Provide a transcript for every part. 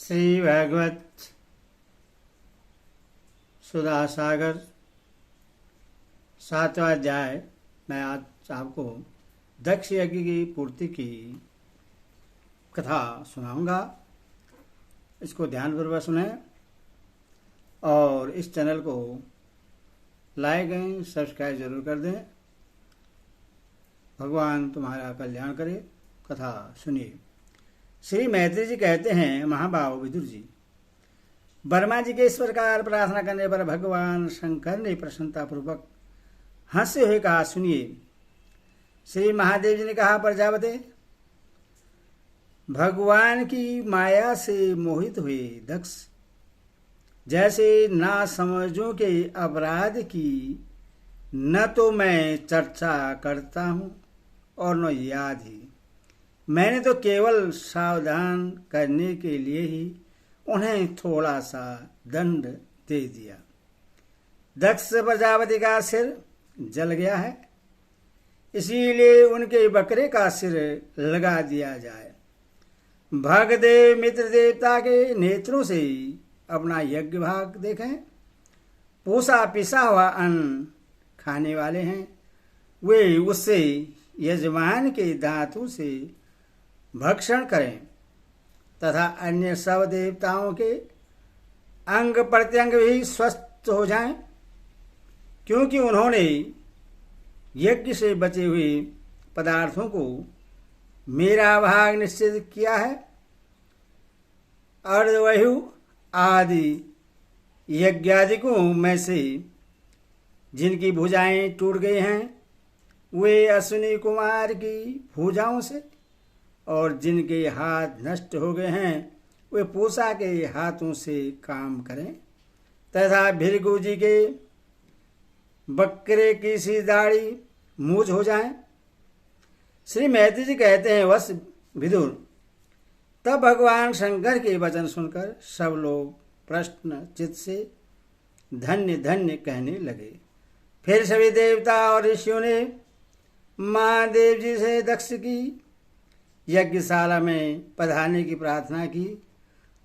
श्री भागवत सुधा सागर 7वां अध्याय। मैं आज आपको दक्ष यज्ञ की पूर्ति की कथा सुनाऊंगा। इसको ध्यानपूर्वक सुने और इस चैनल को लाइक एंड सब्सक्राइब जरूर कर दें। भगवान तुम्हारा कल्याण करे। कथा सुनिए। श्री मैत्री जी कहते हैं, महाभाव विदुर जी, वर्मा जी के इस प्रकार प्रार्थना करने पर भगवान शंकर ने प्रसन्नता पूर्वक हंसते हुए कहा, सुनिए। श्री महादेव जी ने कहा, प्रजापते, भगवान की माया से मोहित हुए दक्ष जैसे ना समझों के अपराध की न तो मैं चर्चा करता हूं और न याद ही। मैंने तो केवल सावधान करने के लिए ही उन्हें थोड़ा सा दंड दे दिया। दक्ष प्रजापति का सिर जल गया है, इसीलिए उनके बकरे का सिर लगा दिया जाए। भगदेव मित्र देवता के नेत्रों से अपना यज्ञ भाग देखें। पोसा पिसा हुआ अन्न खाने वाले हैं, वे उससे यजमान के दांतों से भक्षण करें तथा अन्य सब देवताओं के अंग प्रत्यंग भी स्वस्थ हो जाएं, क्योंकि उन्होंने यज्ञ से बचे हुए पदार्थों को मेरा भाग निश्चित किया है। अर्धवयु आदि यज्ञादिकों में से जिनकी भुजाएं टूट गई हैं, वे अश्विनी कुमार की भुजाओं से, और जिनके हाथ नष्ट हो गए हैं, वे पूषा के हाथों से काम करें तथा भृगु जी के बकरे की सी दाढ़ी मूछ हो जाए। श्री मैत्री जी कहते हैं, वश विदुर, तब भगवान शंकर के वचन सुनकर सब लोग प्रश्न चित्त से धन्य धन्य कहने लगे। फिर सभी देवता और ऋषियों ने महादेव जी से दक्ष की यज्ञशाला में पधारने की प्रार्थना की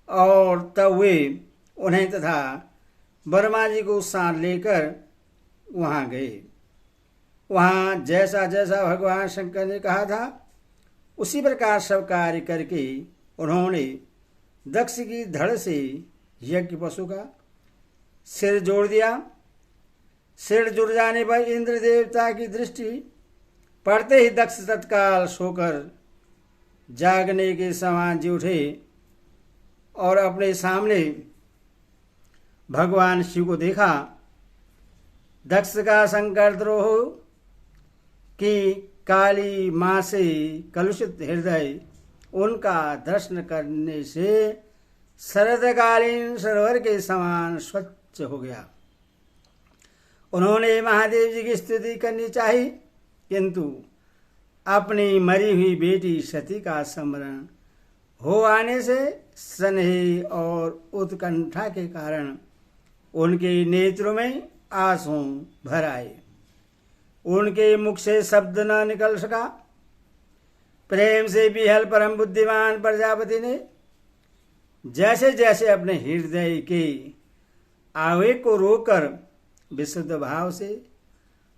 और तब वे उन्हें तथा वर्मा जी को साथ लेकर वहां गए। वहां जैसा जैसा भगवान शंकर ने कहा था उसी प्रकार सब कार्य करके उन्होंने दक्ष की धड़ से यज्ञ पशु का सिर जोड़ दिया। सिर जुड़ जाने पर इंद्र देवता की दृष्टि पड़ते ही दक्ष तत्काल सोकर जागने के समान जी उठे और अपने सामने भगवान शिव को देखा। दक्ष का संकर द्रोह की काली मां से कलुषित हृदय उनका दर्शन करने से शरदकालीन सरोवर के समान स्वच्छ हो गया। उन्होंने महादेव जी की स्तुति करनी चाहिए, किंतु अपनी मरी हुई बेटी सती का स्मरण हो आने से स्नेह और उत्कंठा के कारण उनके नेत्रों में आंसू भर आए। उनके मुख से शब्द न निकल सका। प्रेम से विहल परम बुद्धिमान प्रजापति ने जैसे जैसे अपने हृदय के आवेग को रोककर विशुद्ध भाव से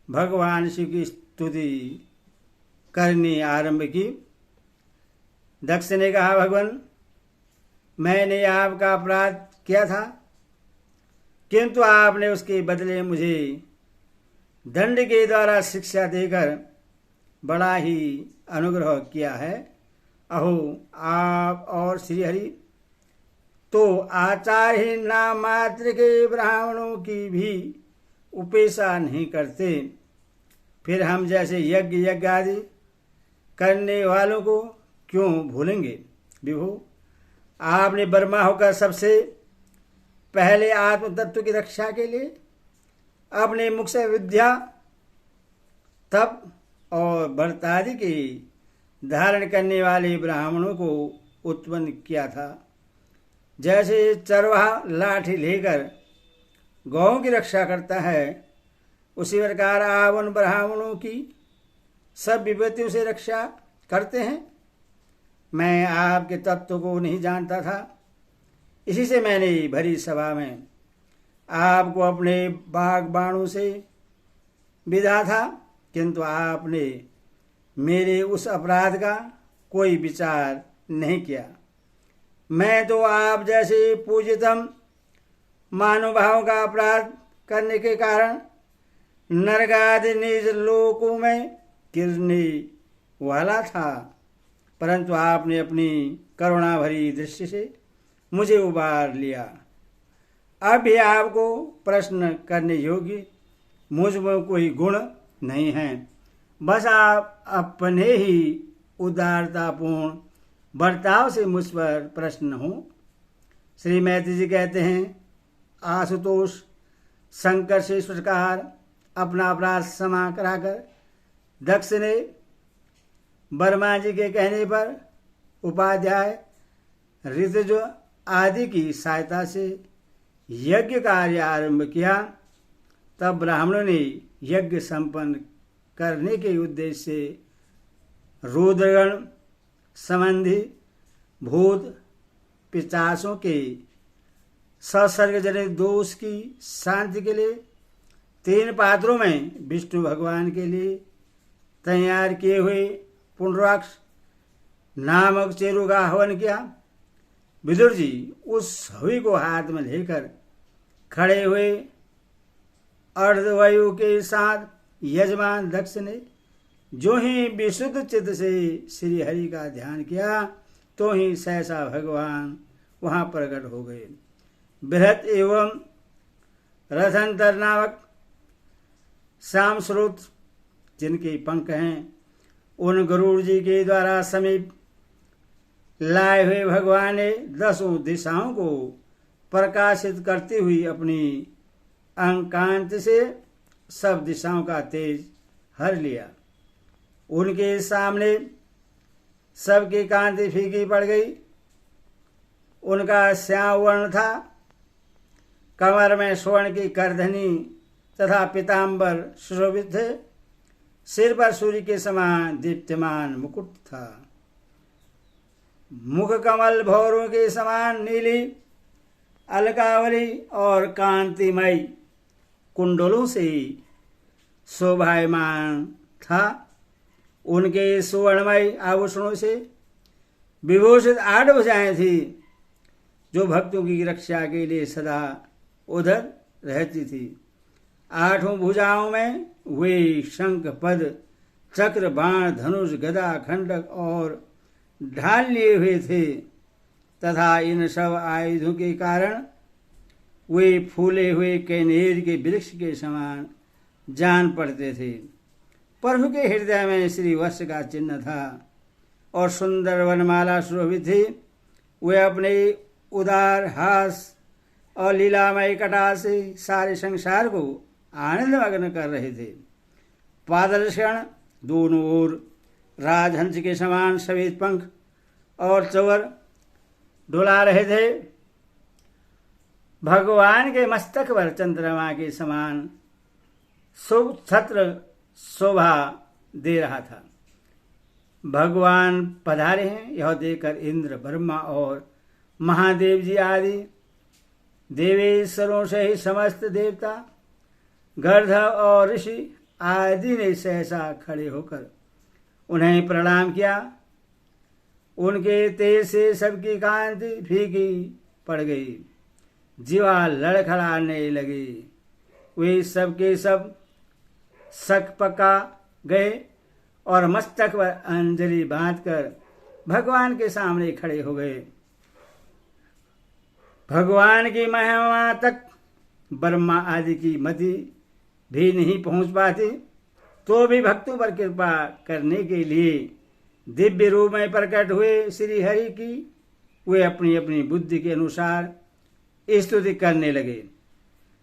भगवान शिव की स्तुति करनी आरंभ की। दक्ष ने कहा, भगवान, मैंने आपका अपराध किया था, किंतु आपने उसके बदले मुझे दंड के द्वारा शिक्षा देकर बड़ा ही अनुग्रह किया है। अहो, आप और श्रीहरि तो आचारहीन नाम मात्र के ब्राह्मणों की भी उपेक्षा नहीं करते, फिर हम जैसे यज्ञ आदि करने वालों को क्यों भूलेंगे। विभो, आपने वर्मा होकर सबसे पहले आत्म तत्व की रक्षा के लिए अपने मुख से विद्या, तप और व्रतादि के धारण करने वाले ब्राह्मणों को उत्पन्न किया था। जैसे चरवाहा लाठी लेकर गौओं की रक्षा करता है, उसी प्रकार आप उन ब्राह्मणों की सब विपत्तियों से रक्षा करते हैं। मैं आपके तत्व को नहीं जानता था, इसी से मैंने भरी सभा में आपको अपने बागबाणों से विदा था, किंतु आपने मेरे उस अपराध का कोई विचार नहीं किया। मैं तो आप जैसे पूज्यतम महानुभावों का अपराध करने के कारण नरक आदि निज लोकों में गिरने वाला था, परंतु आपने अपनी करुणा भरी दृष्टि से मुझे उबार लिया। अब भी आपको प्रश्न करने योग्य मुझ में कोई गुण नहीं है, बस आप अपने ही उदारतापूर्ण बर्ताव से मुझ पर प्रश्न हो। श्री मैत्री जी कहते हैं, आशुतोष शंकर से इस प्रकार अपना अपराध क्षमा कराकर दक्ष ने वर्मा जी के कहने पर उपाध्याय ऋतुज आदि की सहायता से यज्ञ कार्य आरंभ किया। तब ब्राह्मणों ने यज्ञ संपन्न करने के उद्देश्य से रुद्रगण संबंधी भूत पिशाचों के संसर्गजनित दोष की शांति के लिए 3 पात्रों में विष्णु भगवान के लिए तैयार किए हुए पुंडराक्ष नामक चेरू का हवन किया। विदुर जी उस हवि को हाथ में लेकर खड़े हुए अर्धवायु के साथ यजमान दक्ष ने जो ही विशुद्ध चित्त से श्री हरि का ध्यान किया, तो ही सहसा भगवान वहां प्रकट हो गए। बृहत एवं रथंतर नामक श्याम स्रोत जिनके पंख हैं, उन गरुड़ जी के द्वारा समीप लाए हुए भगवान ने 10 दिशाओं को प्रकाशित करती हुई अपनी अंकांत से सब दिशाओं का तेज हर लिया। उनके सामने सबकी कांति फीकी पड़ गई। उनका श्याम वर्ण था, कमर में स्वर्ण की करधनी तथा पीताम्बर सुशोभित थे। सिर पर सूर्य के समान दीप्यमान मुकुट था। मुख कमल भौरों के समान नीली अलकावली और कांतिमय कुंडलों से शोभायमान था। उनके सुवर्णमय आभूषणों से विभूषित 8 भुजाएं थी, जो भक्तों की रक्षा के लिए सदा उधर रहती थी। 8 भुजाओं में वे शंख पद चक्र बाण धनुष गदा खंडक और ढाल लिए हुए थे, तथा इन सब आयुधों के कारण वे फूले हुए कनेर के वृक्ष के समान जान पड़ते थे। प्रभु के हृदय में श्री वत्स का चिन्ह था और सुंदर वनमाला शोभित थी। वे अपने उदार हास और लीलामय कटार से सारे संसार को आनंद मग्न कर रहे थे। पादलक्षण दोनों ओर राजहंस के समान सफेद पंख और चवर डुला रहे थे। भगवान के मस्तक पर चंद्रमा के समान शुभ छत्र शोभा दे रहा था। भगवान पधारे हैं, यह देखकर इंद्र ब्रह्मा और महादेव जी आदि देवेश्वरों से ही समस्त देवता गंधर्व और ऋषि आदि ने सहसा खड़े होकर उन्हें प्रणाम किया। उनके तेज से सबकी कांति फीकी पड़ गई, जीवा लड़खड़ाने लगी। वे सबके सब सक पका गए और मस्तक पर अंजलि बांधकर भगवान के सामने खड़े हो गए। भगवान की महिमा तक ब्रह्मा आदि की मति भी नहीं पहुंच पाती, तो भी भक्तों पर कृपा करने के लिए दिव्य रूप में प्रकट हुए श्री हरि की वे अपनी अपनी बुद्धि के अनुसार स्तुति करने लगे।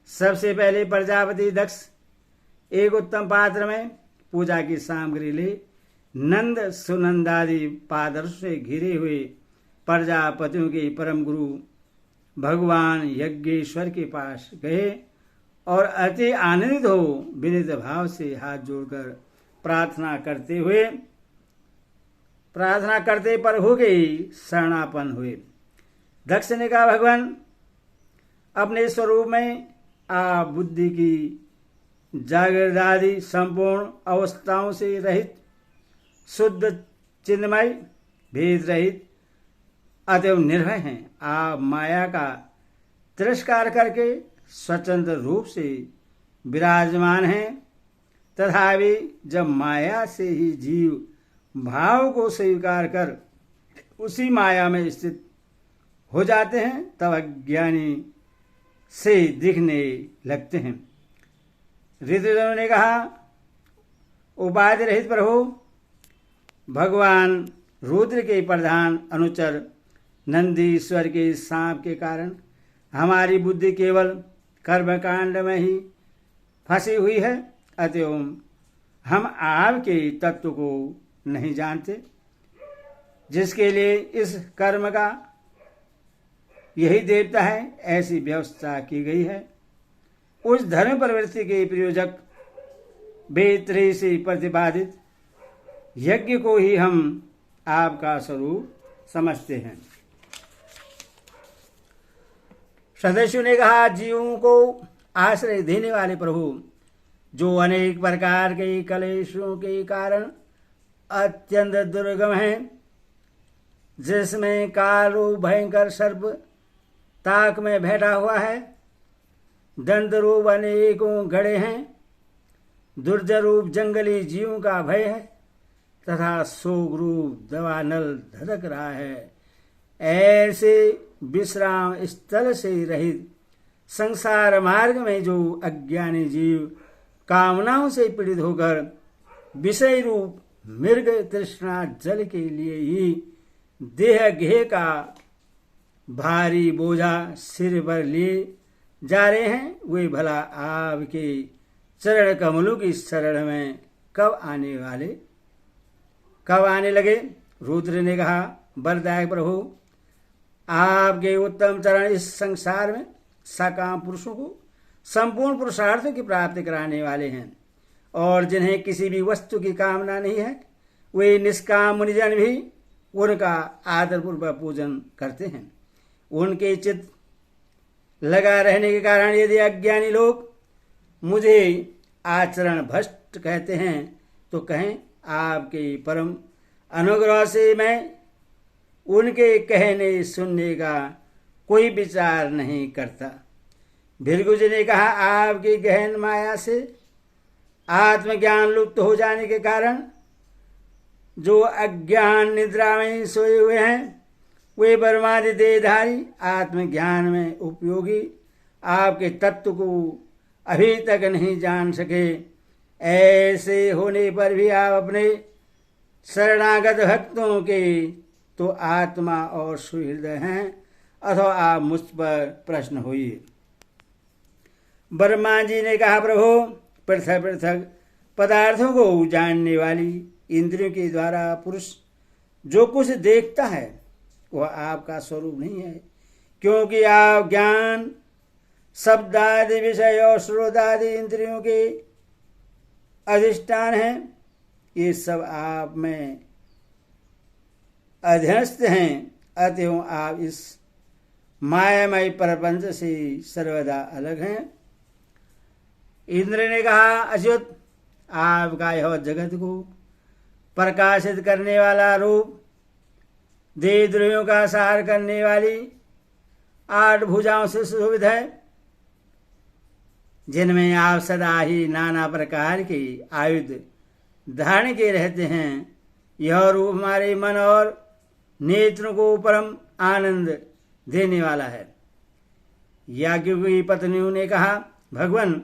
सबसे पहले प्रजापति दक्ष एक उत्तम पात्र में पूजा की सामग्री ले नंद सुनंदादि पादर्श से घिरे हुए प्रजापतियों के परम गुरु भगवान यज्ञेश्वर के पास गए और अति आनंदित हो विनीत भाव से हाथ जोड़कर प्रार्थना करते प्रभु के शरणापन्न हुए। दक्ष ने कहा, भगवान, अपने स्वरूप में आप बुद्धि की जागृत आदि संपूर्ण अवस्थाओं से रहित, शुद्ध, चिन्मय, भेद रहित, अतएव निर्भय हैं। आप माया का तिरस्कार करके स्वतंत्र रूप से विराजमान हैं, तथापि जब माया से ही जीव भाव को स्वीकार कर उसी माया में स्थित हो जाते हैं, तब अज्ञानी से दिखने लगते हैं। ऋतुजनों ने कहा, उपाधि रहित प्रभु, भगवान रुद्र के प्रधान अनुचर नंदीश्वर के सांप के कारण हमारी बुद्धि केवल कर्मकांड में ही फंसी हुई है, अतएव हम आपके तत्व को नहीं जानते, जिसके लिए इस कर्म का यही देवता है, ऐसी व्यवस्था की गई है। उस धर्म प्रवृत्ति के प्रयोजक वेद से प्रतिपादित यज्ञ को ही हम आपका स्वरूप समझते हैं। सदस्यों ने कहा, जीवों को आश्रय देने वाले प्रभु, जो अनेक प्रकार के कलेशों के कारण अत्यंत दुर्गम हैं, जिसमें कालो भयंकर सर्प ताक में बैठा हुआ है, दंत रूप अनेकों गड़े हैं, दुर्जय रूप जंगली जीवों का भय है, तथा शोक रूप दवानल धधक रहा है, ऐसे विश्राम स्थल से रहित संसार मार्ग में जो अज्ञानी जीव कामनाओं से पीड़ित होकर विषय रूप मृग तृष्णा जल के लिए ही देह गेह का भारी बोझा सिर पर लिए जा रहे हैं, वे भला आपके चरण कमलों की शरण में कब आने लगे। रुद्र ने कहा, वरदायक प्रभु, आपके उत्तम चरण इस संसार में सकाम पुरुषों को संपूर्ण पुरुषार्थों की प्राप्ति कराने वाले हैं, और जिन्हें किसी भी वस्तु की कामना नहीं है, वे निष्काम मुनिजन भी उनका आदरपूर्वक पूजन करते हैं। उनके चित्त लगा रहने के कारण यदि अज्ञानी लोग मुझे आचरण भ्रष्ट कहते हैं, तो कहें, आपके परम अनुग्रह से मैं उनके कहने सुनने का कोई विचार नहीं करता। भृगु ने कहा, आपकी गहन माया से आत्मज्ञान लुप्त हो जाने के कारण जो अज्ञान निद्रा में सोए हुए हैं, वे ब्रह्मादि देहधारी आत्मज्ञान में उपयोगी आपके तत्व को अभी तक नहीं जान सके। ऐसे होने पर भी आप अपने शरणागत भक्तों के तो आत्मा और सुहृदय हैं, अथवा आप मुझ पर प्रश्न होइए। ब्रह्मा जी ने कहा, प्रभु, पृथक पृथक पदार्थों को जानने वाली इंद्रियों के द्वारा पुरुष जो कुछ देखता है वह आपका स्वरूप नहीं है, क्योंकि आप ज्ञान, शब्दादि विषय और श्रोतादि इंद्रियों के अधिष्ठान हैं। ये सब आप में अध्यस्त हैं, अतएव आप इस मायामय प्रपंच से सर्वदा अलग हैं। इंद्र ने कहा, अच्युत, आपका यह जगत को प्रकाशित करने वाला रूप, देवद्रोहियों का सार करने वाली 8 भुजाओं से सुशोभित है, जिनमें आप सदा ही नाना प्रकार के आयुध धारण के रहते हैं। यह रूप हमारे मन और नेत्रों को परम आनंद देने वाला है। याज्ञवल्क्य की पत्नियों ने कहा, भगवान,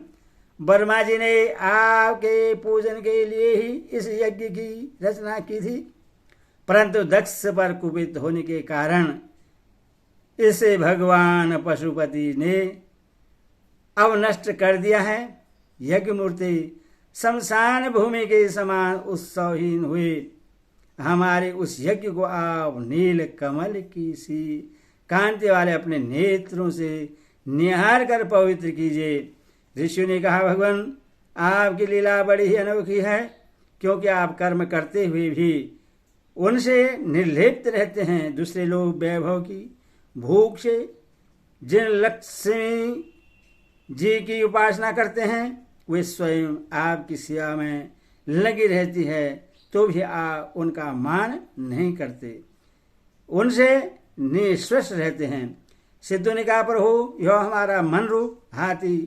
ब्रह्मा जी ने आपके पूजन के लिए ही इस यज्ञ की रचना की थी, परंतु दक्ष पर कुपित होने के कारण इसे भगवान पशुपति ने अब नष्ट कर दिया है। यज्ञ मूर्ति शमशान भूमि के समान उत्सवहीन हुए हमारे उस यज्ञ को आप नील कमल की सी कांति वाले अपने नेत्रों से निहार कर पवित्र कीजिए। ऋषि ने कहा, भगवान, आपकी लीला बड़ी ही अनोखी है, क्योंकि आप कर्म करते हुए भी उनसे निर्लिप्त रहते हैं। दूसरे लोग वैभव की भूख से जिन लक्ष्मी जी की उपासना करते हैं वे स्वयं आपकी सेवा में लगी रहती है तो भी आप उनका मान नहीं करते, उनसे निःश्वस रहते हैं। सिद्धों ने कहा, प्रभु यह हमारा मन रूप हाथी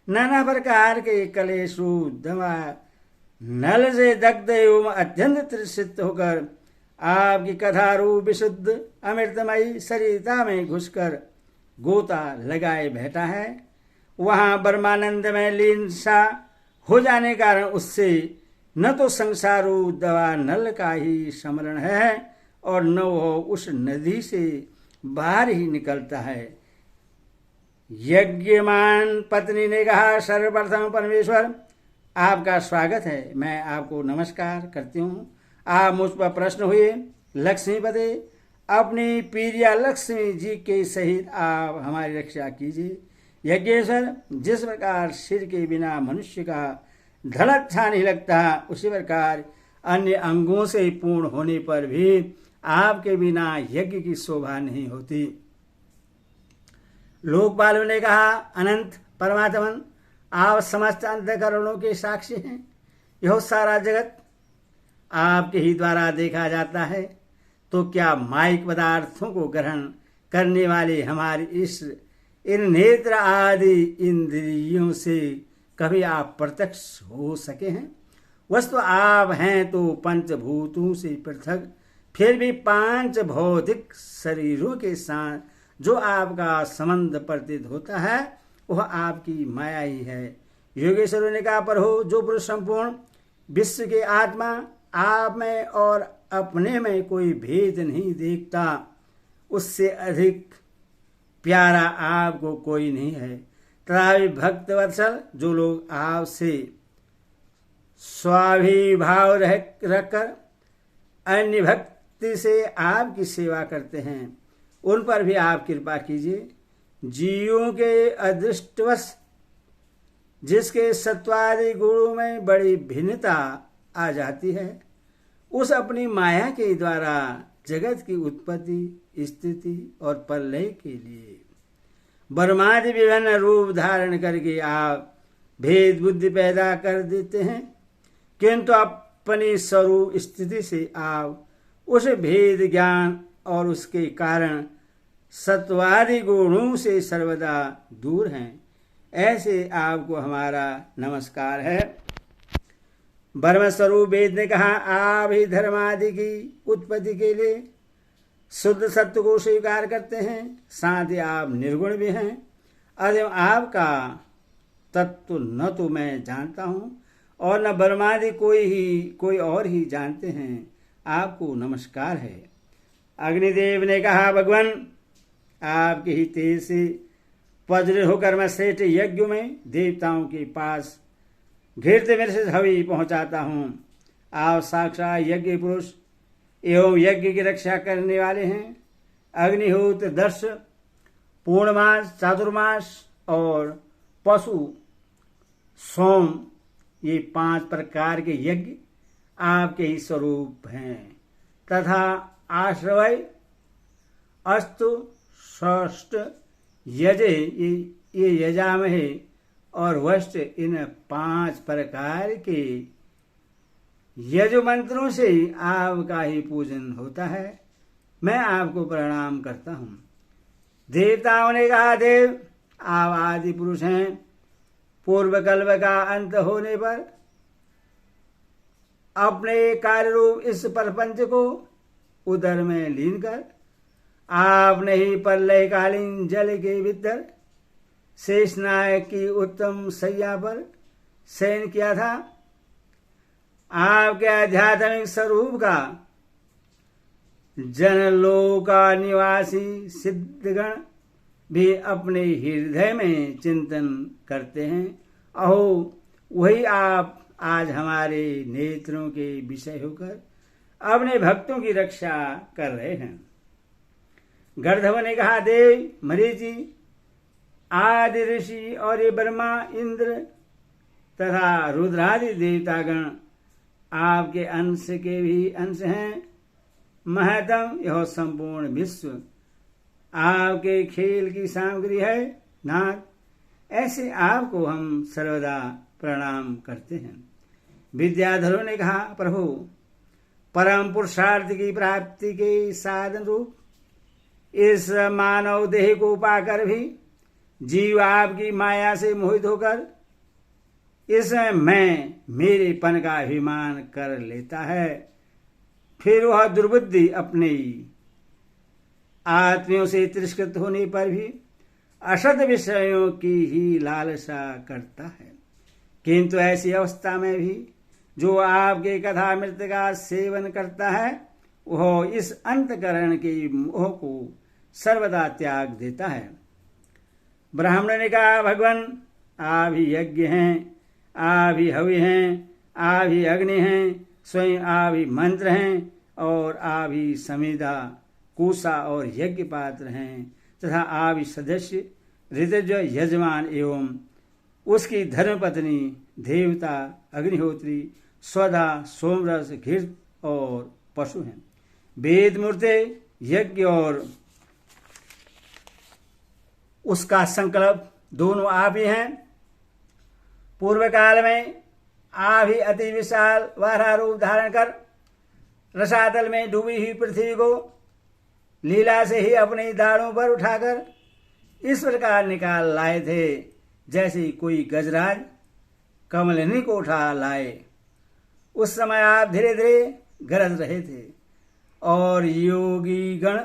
नाना प्रकार के कलेश रूप दवा नल से दग्ध एवं अत्यंत तृषित होकर आपकी कथा रूप विशुद्ध अमृतमयी सरिता में घुसकर गोता लगाए बैठा है। वहां ब्रह्मानंद में लीन सा हो जाने कारण उससे न तो संसारू दवा नल का ही स्मरण है और न वो उस नदी से बाहर ही निकलता है। यज्ञमान पत्नी ने कहा, सर्वप्रथम परमेश्वर आपका स्वागत है, मैं आपको नमस्कार करती हूँ। आप मुझ पर प्रश्न हुए, लक्ष्मीपते अपनी प्रिया लक्ष्मी जी के सहित आप हमारी रक्षा कीजिए। यज्ञेश्वर, जिस प्रकार सिर के बिना मनुष्य का धड़ अच्छा नहीं लगता उसी प्रकार अन्य अंगों से पूर्ण होने पर भी आपके बिना यज्ञ की शोभा नहीं होती। लोकपालों ने कहा, अनंत परमात्मन आप समस्त अंतःकरणों के साक्षी हैं। यह सारा जगत आपके ही द्वारा देखा जाता है, तो क्या माइक पदार्थों को ग्रहण करने वाले हमारे इन नेत्र आदि इंद्रियों से कभी आप प्रत्यक्ष हो सके हैं? वस्तु आप हैं तो पंचभूतों से पृथक, फिर भी पांच भौतिक शरीरों के साथ जो आपका संबंध प्रतीत होता है वह आपकी माया ही है। योगेश्वरों ने कहा, प्रभु जो पुरुष संपूर्ण विश्व के आत्मा आप में और अपने में कोई भेद नहीं देखता उससे अधिक प्यारा आपको कोई नहीं है। तथापि भक्त वत्सल जो लोग आपसे स्वाभिभाव रखकर अन्य भक्ति से आपकी सेवा करते हैं उन पर भी आप कृपा कीजिए। जीवों के अदृष्टवश जिसके सत्वादि गुणों में बड़ी भिन्नता आ जाती है उस अपनी माया के द्वारा जगत की उत्पत्ति स्थिति और प्रलय के लिए ब्रह्मादि विभिन्न रूप धारण करके आप भेद बुद्धि पैदा कर देते हैं, किंतु अपनी स्वरूप स्थिति से आप उस भेद ज्ञान और उसके कारण सत्वादि गुणों से सर्वदा दूर हैं। ऐसे आपको हमारा नमस्कार है। ब्रह्म स्वरूप वेद ने कहा, आप ही धर्मादि की उत्पत्ति के लिए शुद्ध सत्य को स्वीकार करते हैं, साथ ही आप निर्गुण भी हैं। अतः आपका तत्व न तो मैं जानता हूँ और न ब्रह्मादि कोई और ही जानते हैं। आपको नमस्कार है। अग्निदेव ने कहा, भगवान आपके ही तेज से वज्र होकर मैं श्रेष्ठ यज्ञ में देवताओं के पास घृत मेरे से हवि पहुंचाता हूँ। आप साक्षात यज्ञ पुरुष एवं यज्ञ की रक्षा करने वाले हैं। अग्निहोत्र, दर्श, पूर्णमास, चातुर्मास और पशु सोम ये 5 प्रकार के यज्ञ आपके ही स्वरूप हैं तथा आश्रवय, अस्तु, षष्ठ, यजे ये यजामहे और वष्ट इन 5 प्रकार के यजु मंत्रों से आपका ही पूजन होता है। मैं आपको प्रणाम करता हूँ। देवताओं ने कहा, देव आप आदि पुरुष हैं। पूर्व कल्प का अंत होने पर अपने कार्य रूप इस प्रपंच को उदर में लीन कर आपने ही प्रलयकालीन जल के भीतर शेषनाग की उत्तम शैया पर शयन किया था। आपके आध्यात्मिक स्वरूप का जनलोका निवासी सिद्धगण भी अपने हृदय में चिंतन करते हैं। अहो वही आप आज हमारे नेत्रों के विषय होकर अपने भक्तों की रक्षा कर रहे हैं। गर्दभ ने कहा, देव मरीचि आदि ऋषि और ये ब्रह्मा, इंद्र तथा रुद्रादि देवतागण आपके अंश के भी अंश हैं। महतम यह संपूर्ण विश्व आपके खेल की सामग्री है नाग। ऐसे आपको हम सर्वदा प्रणाम करते हैं। विद्याधरों ने कहा, प्रभु, परम पुरुषार्थ की प्राप्ति के साधन रूप इस मानव देह को पाकर भी जीव आपकी माया से मोहित होकर इसमें मैं मेरेपन का अभिमान कर लेता है। फिर वह दुर्बुद्धि अपने आत्मियों से तिरस्कृत होने पर भी असत विषयों की ही लालसा करता है। किंतु ऐसी अवस्था में भी जो आपके कथामृत का सेवन करता है वह इस अंतकरण के मोह को सर्वदा त्याग देता है। ब्राह्मण ने कहा, भगवान, आप ही यज्ञ हैं, आप ही हवि हैं, आप ही अग्नि हैं, स्वयं आप ही मंत्र हैं और आप ही समिधा, कुशा और यज्ञ पात्र हैं तथा आप ही सदस्य, ऋतज, यजमान एवं उसकी धर्मपत्नी, देवता, अग्निहोत्री, स्वधा, सोमरस, घृत और पशु हैं। वेद मूर्ति, यज्ञ और उसका संकल्प दोनों आप ही हैं। पूर्व काल में आप ही अति विशाल वारा रूप धारण कर रसातल में डूबी हुई पृथ्वी को लीला से ही अपनी दाढ़ों पर उठाकर इस प्रकार निकाल लाए थे जैसे कोई गजराज कमलिनी को उठा लाए। उस समय आप धीरे धीरे गरज रहे थे और योगी गण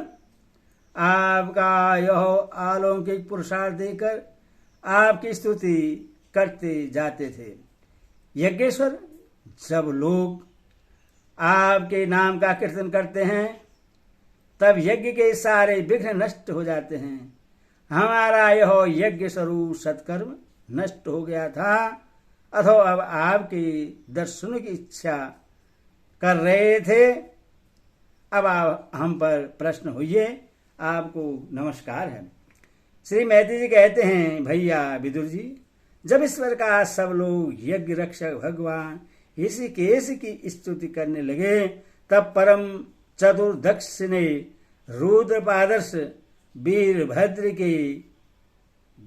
आपका यह अलौकिक पुरुषार्थ देकर आपकी स्तुति करते जाते थे। यज्ञेश्वर, जब लोग आपके नाम का कीर्तन करते हैं तब यज्ञ के सारे विघ्न नष्ट हो जाते हैं। हमारा यह यज्ञ स्वरूप सत्कर्म नष्ट हो गया था अथवा अब आपके दर्शन की इच्छा कर रहे थे। अब आप हम पर प्रश्न हुए, आपको नमस्कार है। श्री मैत्री जी कहते हैं, भैया विदुर जी, जब ईश्वर का सब लोग यज्ञ रक्षक भगवान ऋषिकेश की स्तुति करने लगे तब परम चतुर्दक्ष ने रुद्रपादर्श वीरभद्र के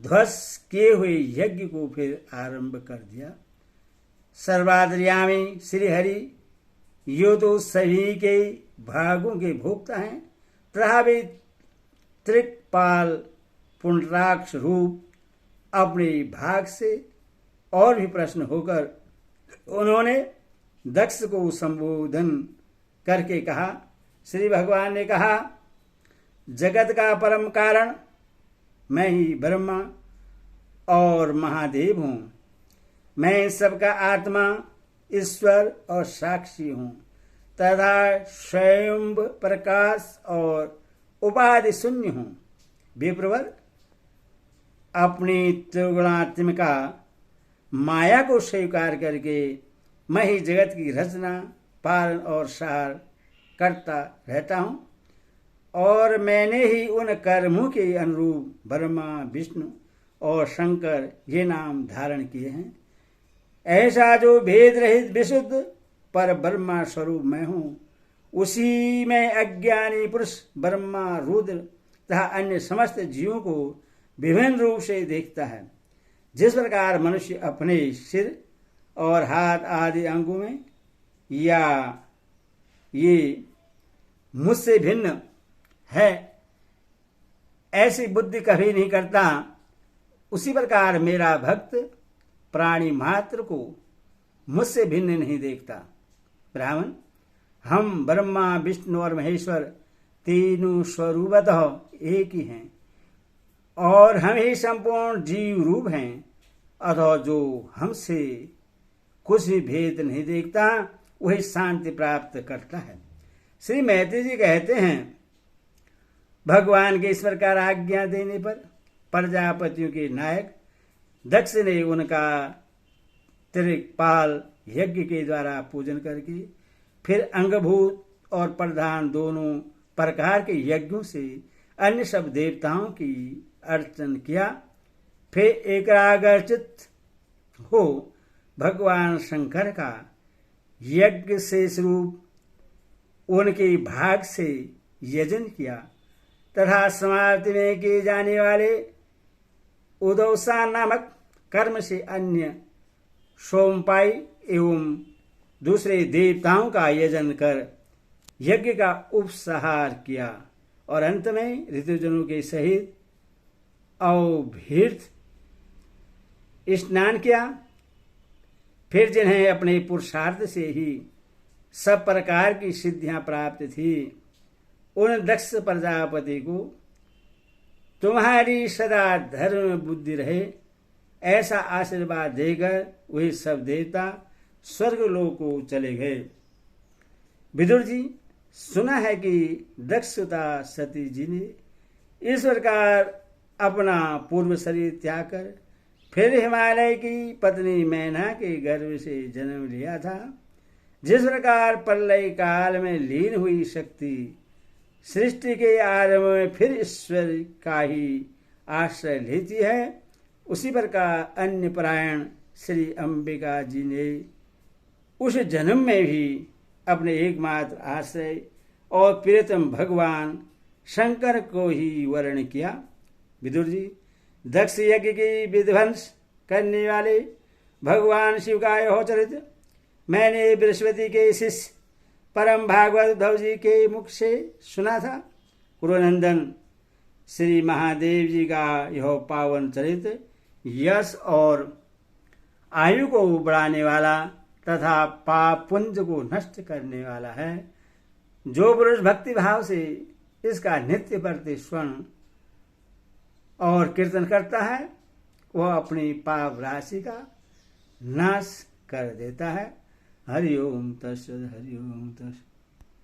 ध्वस्त किए हुए यज्ञ को फिर आरंभ कर दिया। सर्वाद्रयामी श्री हरि यो तो सभी के भागों के भोक्ता हैं तथा वे त्रिपाल पुंडराक्ष रूप अपने भाग से और भी प्रश्न होकर उन्होंने दक्ष को संबोधन करके कहा। श्री भगवान ने कहा, जगत का परम कारण मैं ही ब्रह्मा और महादेव हूँ। मैं सबका आत्मा, ईश्वर और साक्षी हूँ तथा स्वयं प्रकाश और उपाधि शून्य हूँ। विप्रवर, अपनी त्रिगुणात्मिका माया को स्वीकार करके मैं ही जगत की रचना, पालन और सार करता रहता हूँ और मैंने ही उन कर्मों के अनुरूप ब्रह्मा, विष्णु और शंकर ये नाम धारण किए हैं। ऐसा जो भेद रहित विशुद्ध पर ब्रह्मा स्वरूप मैं हूँ, उसी में अज्ञानी पुरुष ब्रह्मा, रुद्र तथा अन्य समस्त जीवों को विभिन्न रूप से देखता है। जिस प्रकार मनुष्य अपने सिर और हाथ आदि अंगों में या ये मुझसे भिन्न है ऐसी बुद्धि कभी नहीं करता, उसी प्रकार मेरा भक्त प्राणी मात्र को मुझसे भिन्न नहीं देखता। ब्राह्मण, हम ब्रह्मा, विष्णु और महेश्वर तीनों स्वरूपतः एक ही हैं और हम ही संपूर्ण जीव रूप हैं। अतः जो हमसे कुछ भी भेद नहीं देखता वही शांति प्राप्त करता है। श्री मैत्री जी कहते हैं, भगवान के इस प्रकार आज्ञा देने पर प्रजापतियों के नायक दक्ष ने उनका त्रिपाल यज्ञ के द्वारा पूजन करके फिर अंगभूत और प्रधान दोनों प्रकार के यज्ञों से अन्य सब देवताओं की अर्चन किया। फिर एकाग्रचित्त हो भगवान शंकर का यज्ञ शेष रूप उनके भाग से यजन किया तथा समाप्ति में किए जाने वाले उदौसान नामक कर्म से अन्य सोमपाई एवं दूसरे देवताओं का यजन कर यज्ञ का उपसंहार किया और अंत में ऋतुजनों के सहित अवभीर्थ स्नान किया। फिर जिन्हें अपने पुरुषार्थ से ही सब प्रकार की सिद्धियां प्राप्त थी, उन दक्ष प्रजापति को तुम्हारी सदा धर्म बुद्धि रहे ऐसा आशीर्वाद देकर वे सब देवता स्वर्गलोक को चले गए। विदुर जी, सुना है कि दक्षता सती जी ने इस प्रकार अपना पूर्व शरीर त्याग कर फिर हिमालय की पत्नी मैना के गर्भ से जन्म लिया था। जिस प्रकार प्रलय काल में लीन हुई शक्ति सृष्टि के आरंभ में फिर ईश्वर का ही आश्रय लेती है, उसी प्रकार अन्य परायण श्री अंबिका जी ने उस जन्म में भी अपने एकमात्र आश्रय और प्रियतम भगवान शंकर को ही वर्ण किया। विदुर जी, दक्ष यज्ञ की विध्वंस करने वाले भगवान शिव का यह चरित्र मैंने बृहस्पति के शिष्य परम भागवत उद्धव जी के मुख से सुना था। कुरुनंदन श्री महादेव जी का यह पावन चरित्र यश और आयु को बढ़ाने वाला तथा पाप पुंज को नष्ट करने वाला है। जो पुरुष भक्ति भाव से इसका नित्य प्रति स्वर्ण और कीर्तन करता है, वह अपनी पाप राशि का नाश कर देता है। हरि ओम तत्सत, हरि ओम तत्सत।